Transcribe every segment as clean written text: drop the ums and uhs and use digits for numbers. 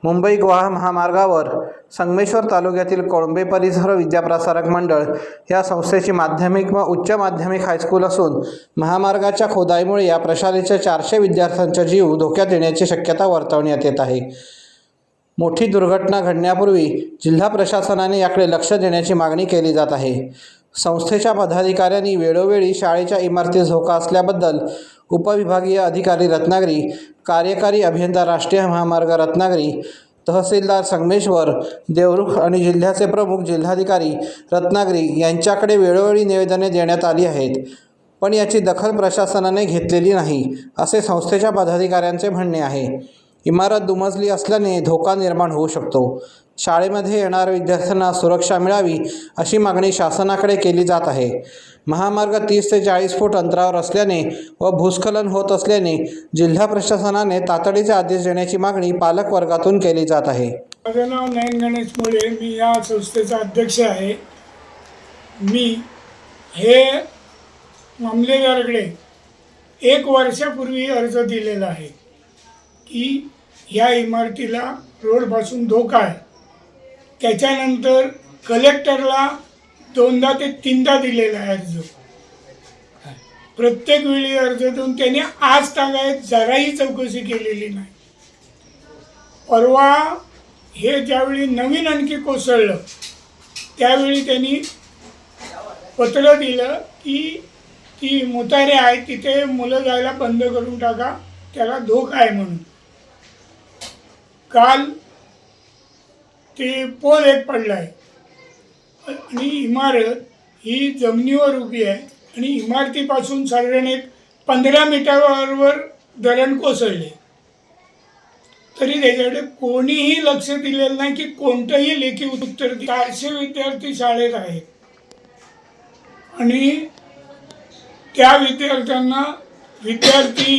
मुंबई गोवा महामार्गावर संगमेश्वर तालुक्यातील कोळंबे परिसर विद्याप्रसारक मंडळ या संस्थेची माध्यमिक व उच्च माध्यमिक हायस्कूल असून महामार्गाच्या खोदाईमुळे या प्रशालेच्या 400 विद्यार्थ्यांचा जीव धोक्यात येण्याची शक्यता वर्तवण्यात येत आहे। मोठी दुर्घटना घडण्यापूर्वी जिल्हा प्रशासनाने याकडे लक्ष देण्याची मागणी केली जात आहे। संस्थेच्या पदाधिकाऱ्यांनी वेळोवेळी शाळेच्या इमारतीस धोका असल्याबद्दल उपविभागीय अधिकारी रत्नागिरी, कार्यकारी अभियंता राष्ट्रीय महामार्ग रत्नागिरी, तहसीलदार संगमेश्वर, देवरुख आणि जिल्ह्याचे प्रमुख जिल्हाधिकारी रत्नागिरी यांच्याकडे वेळोवेळी निवेदने देण्यात आली आहेत, पण याची दखल प्रशासनाने घेतलेली नाही असे संस्थेच्या पदाधिकाऱ्यांचे म्हणणे आहे। इमारत दुमजली असल्याने धोका निर्माण होऊ शकतो। शाळेमध्ये येणाऱ्या विद्यार्थ्यांना सुरक्षा मिळावी अशी मागणी शासनाकडे केली जात आहे। महामार्ग 30 ते 40 फूट अंतरावर असल्याने व भूस्खलन होत असल्याने जिल्हा प्रशासनाने तातडीचे आदेश देण्याची मागणी पालक वर्गातून केली जात आहे। माझे नाव नयन गणेश मुळे, मी या संस्थेचा अध्यक्ष आहे। मी हे मामलेदाराकडे 1 वर्षापूर्वी अर्ज दिलेला आहे की या इमारतीला रोडपासून धोका आहे। त्याच्यानंतर कलेक्टरला 2दा ते 3दा दिलेला आहे अर्ज। प्रत्येक वेळी अर्ज देऊन त्यांनी आज तागायत जराही चौकशी केलेली नाही। परवा हे ज्यावेळी नवीन आणखी कोसळलं त्यावेळी त्यांनी पत्र दिलं की ती मुतारे आहे तिथे मुलं जायला बंद करून टाका, त्याला धोका आहे म्हणून। काल ते पोल एक पडला आहे आणि इमारत ही जमिनीवर उभी आहे आणि इमारतीपासून साधारण 15 मीटरवर धरण कोसळले, तरी त्याच्याकडे कोणीही लक्ष दिलेलं नाही की कोणतंही लेखी उत्तर। 400 विद्यार्थी शाळेत आहेत आणि त्या विद्यार्थ्यांना विद्यार्थी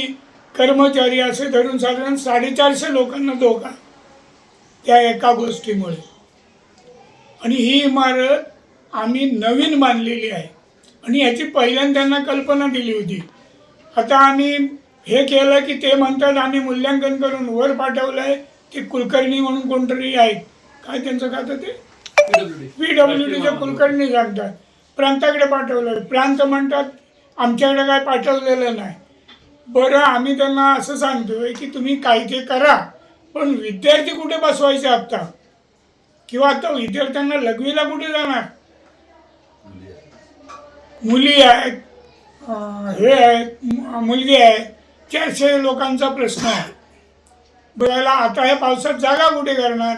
कर्मचारी असे धरून साधारण 450 लोकांना धोका त्या एका गोष्टीमुळे। आणि ही इमारत आम्ही नवीन बांधलेली आहे आणि याची पहिल्यांदा कल्पना दिली होती। आता आम्ही हे केलं की ते म्हणतात आम्ही मूल्यांकन करून वर पाठवलं आहे, ते कुलकर्णी म्हणून कोणतरी आहेत, काय त्यांचं खातं ते PWDचे कुलकर्णी सांगतात प्रांताकडे पाठवलं। प्रांत म्हणतात आमच्याकडे काय पाठवलेलं नाही। बरं, आम्ही त्यांना असं सांगतोय की तुम्ही काही ते करा, पण विद्यार्थी कुठे बसवायचे आता, किंवा आता विद्यार्थ्यांना लघवीला कुठे जाणार? मुली आहेत, हे आहेत, मुलगी आहेत, 400 लोकांचा प्रश्न आहे। बघायला आता या पावसात जागा कुठे करणार?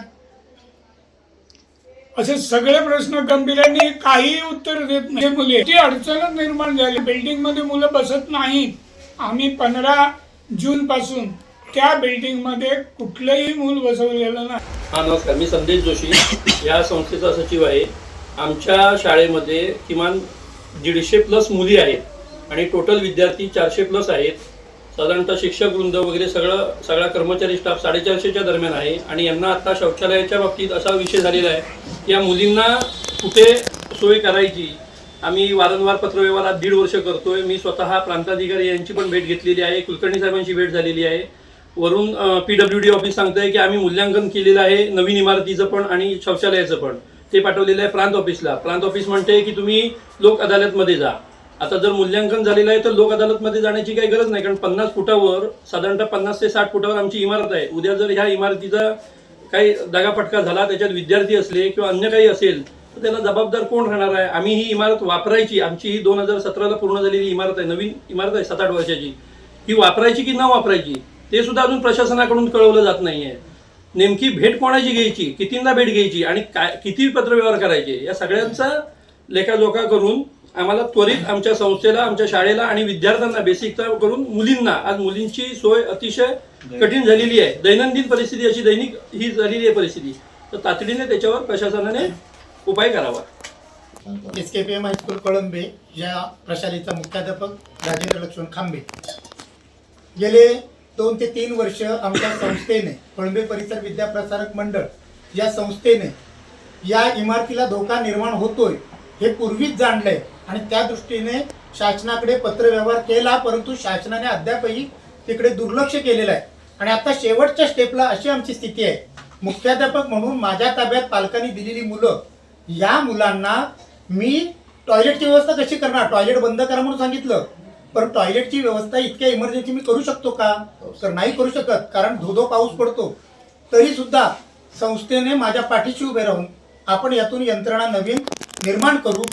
असे सगळे प्रश्न गंभीराने काही उत्तर देत नाही। मुली ती अडचणच निर्माण झाली, बिल्डिंगमध्ये मुलं बसत नाहीत। आम्ही 15 जून पासून त्या बिल्डिंगमध्ये कुठलंही मूल बसवलेलं नाही। नमस्कार, मी संदेश जोशी या संस्थेचा सचिव आहे। आमच्या शाळेमध्ये किमान 150+ मुली आहेत आणि टोटल विद्यार्थी 400+ आहेत। साधारणतः शिक्षक वृंद वगैरे सगळा कर्मचारी स्टाफ 450च्या दरम्यान आहे। आणि यांना आता शौचालयाच्या बाबतीत असा विषय झालेला आहे की या मुलींना कुठे सोय करायची। आम्ही वारंवार पत्रव्यवहारात 1.5 वर्ष करतोय। मी स्वतः प्रांताधिकारी यांची पण भेट घेतलेली आहे, कुलकर्णी साहेबांची भेट झालेली आहे। वरून PWD ऑफिस सांगतंय की आम्ही मूल्यांकन केलेलं आहे नवीन इमारतीचं पण आणि शौचालयाचं पण, ते पाठवलेलं आहे प्रांत ऑफिसला। प्रांत ऑफिस म्हणते की तुम्ही लोक अदालतमध्ये जा। आता जर मूल्यांकन झालेलं आहे तर लोक अदालतमध्ये जाण्याची काही गरज नाही, कारण 50 फुटावर साधारणतः 50 ते 60 फुटावर आमची इमारत आहे। उद्या जर ह्या इमारतीचा काही दगाफटका झाला, त्याच्यात विद्यार्थी असले किंवा अन्य काही असेल तर त्याला जबाबदार कोण राहणार आहे? आम्ही ही इमारत वापरायची, आमची ही 2017ला पूर्ण झालेली इमारत आहे, नवीन इमारत आहे 7-8 वर्षाची, ही वापरायची की न वापरायची ते सुद्धा अजून प्रशासनाकडून कळवलं जात नाहीये। नेमकी भेट कोणाची घ्यायची, कितींदा भेट घ्यायची आणि किती पत्रव्यवहार करायचे, या सगळ्यांचा लेखाजोखा करून आम्हाला त्वरित आमच्या संस्थेला, आमच्या शाळेला आणि विद्यार्थ्यांना बेसिक करून मुलींना, आज मुलींची सोय अतिशय कठीण झालेली आहे। दैनंदिन परिस्थिती अशी दैनिक ही झालेली आहे परिस्थिती, तर तातडीने त्याच्यावर प्रशासनाने उपाय करावा। SKPM हायस्कूल कोळंबे या प्रशालेचा मुख्याध्यापक राजेंद्र लक्ष्मण खांबे। गेले 2 ते 3 वर्ष आमच्या संस्थेने, कोळंबे परिसर विद्याप्रसारक मंडळ या संस्थेने या इमारतीला धोका निर्माण होतोय हे पूर्वीच जाणलंय आणि त्या दृष्टीने शासनाकडे पत्रव्यवहार केला, परंतु शासनाने अद्यापही तिकडे दुर्लक्ष केलेलं आहे। आणि आता शेवटच्या स्टेपला अशी आमची स्थिती आहे मुख्याध्यापक म्हणून माझ्या ताब्यात पालकांनी दिलेली मुलं, या मुलांना मी टॉयलेटची व्यवस्था कशी करणार? टॉयलेट बंद करा म्हणून सांगितलं, पण टॉयलेटची व्यवस्था इतक्या इमर्जन्सी मी करू शकतो का? तर नाही करू शकत, कारण धोधो पाऊस पडतो. तरी सुद्धा संस्थेने माझ्या पाठीशी उभे राहून आपण यातून यंत्रणा नवीन निर्माण करू,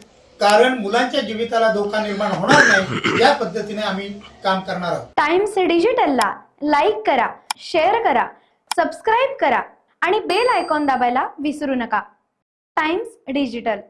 कारण मुलांच्या जीविताला धोका निर्माण होणार नाही या पद्धतीने आम्ही काम करणार आहोत. टाइम्स डिजिटलला लाईक करा, शेअर करा, सबस्क्राईब करा आणि बेल आयकॉन दाबायला विसरू नका. Times digital.